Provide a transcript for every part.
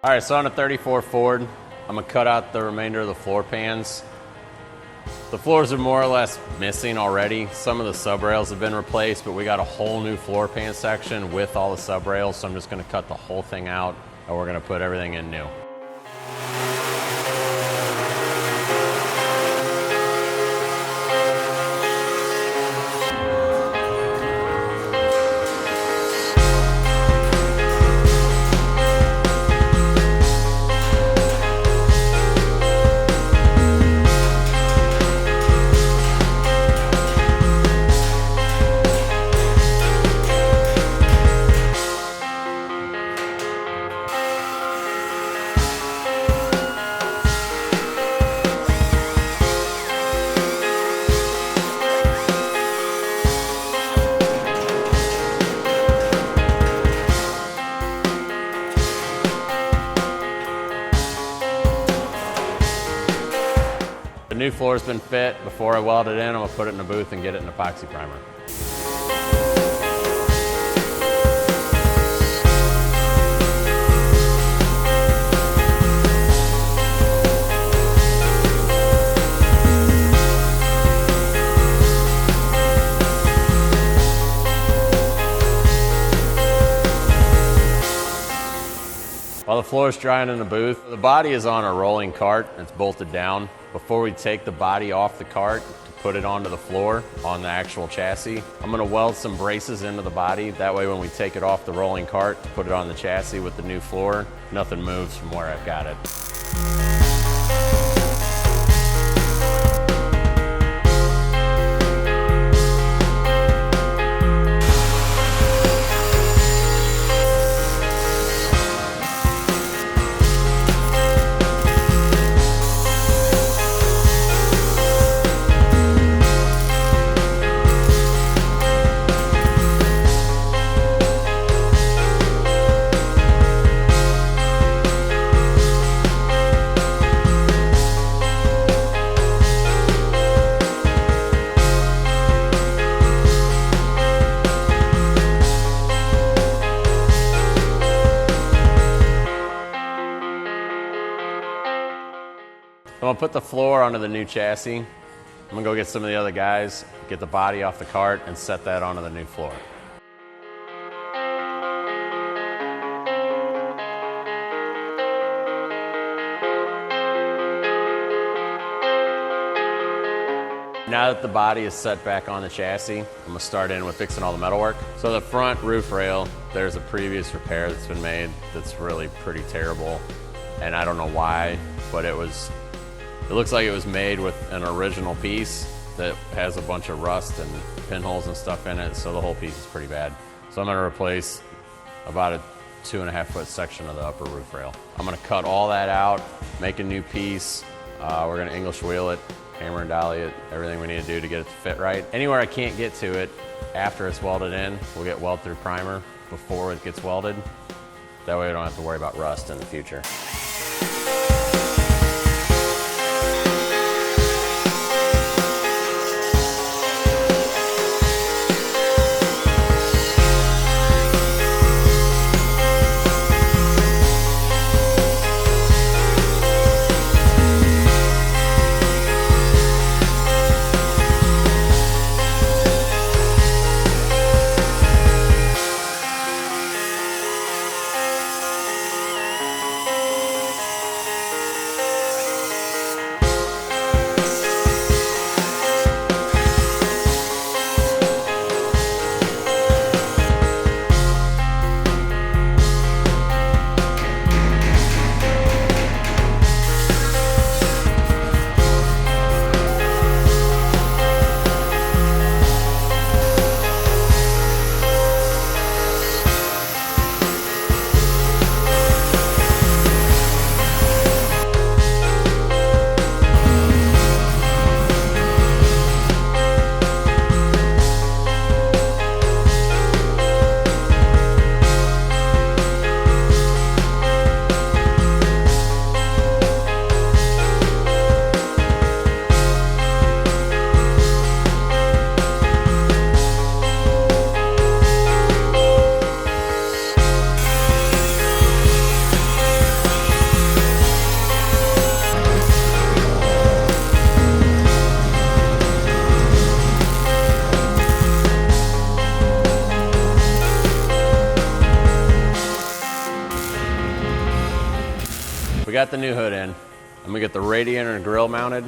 All right, so on a 34 Ford, I'm gonna cut out the remainder of the floor pans. The floors are more or less missing already. Some of the sub rails have been replaced, but we got a whole new floor pan section with all the sub rails, so I'm just gonna cut the whole thing out and we're gonna put everything in new. The new floor's been fit. Before I weld it in, I'm gonna put it in a booth and get it in epoxy primer. While the floor is drying in the booth, the body is on a rolling cart. It's bolted down. Before we take the body off the cart to put it onto the floor on the actual chassis, I'm gonna weld some braces into the body. That way when we take it off the rolling cart to put it on the chassis with the new floor, nothing moves from where I've got it. I'm gonna put the floor onto the new chassis. I'm gonna go get some of the other guys, get the body off the cart, and set that onto the new floor. Now that the body is set back on the chassis, I'm gonna start in with fixing all the metalwork. So the front roof rail, there's a previous repair that's been made that's really pretty terrible, and I don't know why, but it looks like it was made with an original piece that has a bunch of rust and pinholes and stuff in it, so the whole piece is pretty bad. So I'm gonna replace about a 2.5 foot section of the upper roof rail. I'm gonna cut all that out, make a new piece. We're gonna English wheel it, hammer and dolly it, everything we need to do to get it to fit right. Anywhere I can't get to it after it's welded in, we'll get weld through primer before it gets welded. That way we don't have to worry about rust in the future. got the new hood in. I'm gonna get the radiator and grill mounted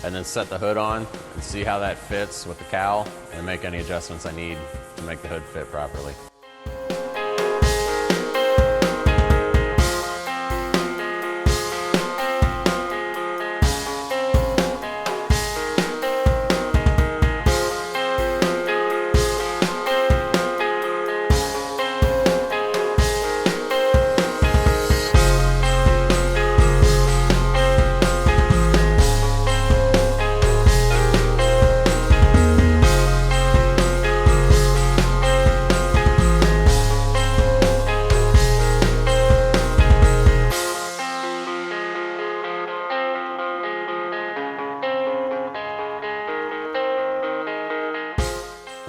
and then set the hood on and see how that fits with the cowl and make any adjustments I need to make the hood fit properly.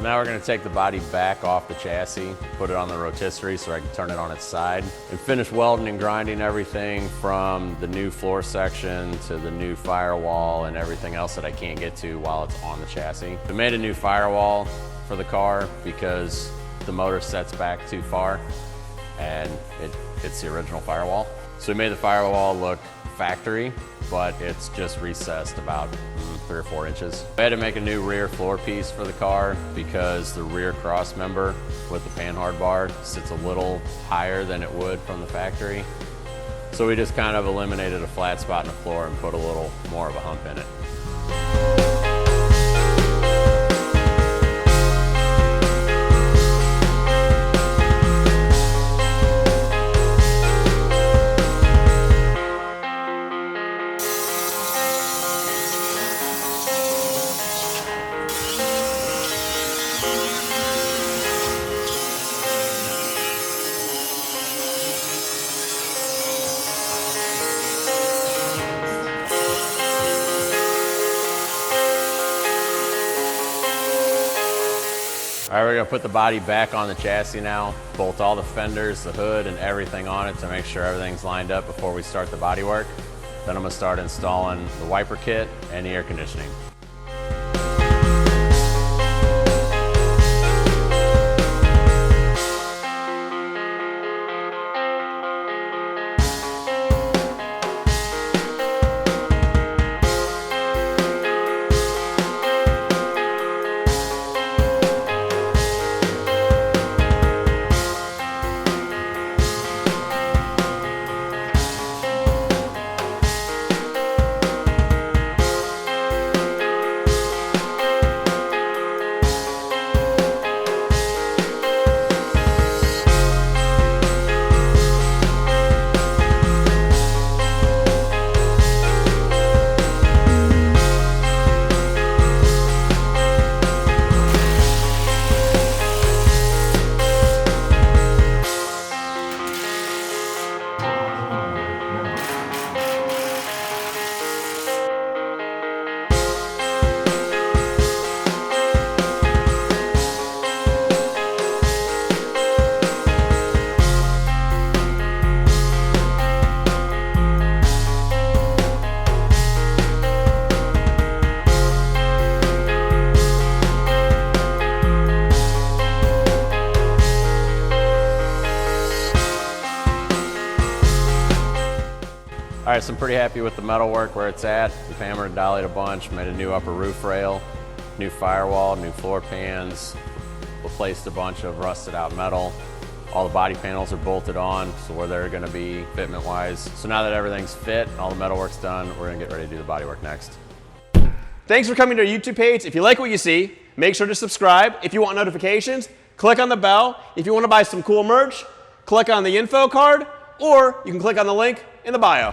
Now we're going to take the body back off the chassis, put it on the rotisserie so I can turn it on its side, and finish welding and grinding everything from the new floor section to the new firewall and everything else that I can't get to while it's on the chassis. We made a new firewall for the car because the motor sets back too far and it hits the original firewall. So we made the firewall look factory, but it's just recessed about 3 or 4 inches. I had to make a new rear floor piece for the car because the rear cross member with the panhard bar sits a little higher than it would from the factory. So we just kind of eliminated a flat spot in the floor and put a little more of a hump in it. All right, we're gonna put the body back on the chassis now, bolt all the fenders, the hood, and everything on it to make sure everything's lined up before we start the body work. Then I'm gonna start installing the wiper kit and the air conditioning. All right, so I'm pretty happy with the metal work where it's at. We've hammered and dollied a bunch, made a new upper roof rail, new firewall, new floor pans, replaced a bunch of rusted out metal. All the body panels are bolted on, so where they're gonna be fitment wise. So now that everything's fit, all the metal work's done, we're gonna get ready to do the body work next. Thanks for coming to our YouTube page. If you like what you see, make sure to subscribe. If you want notifications, click on the bell. If you want to buy some cool merch, click on the info card, or you can click on the link in the bio.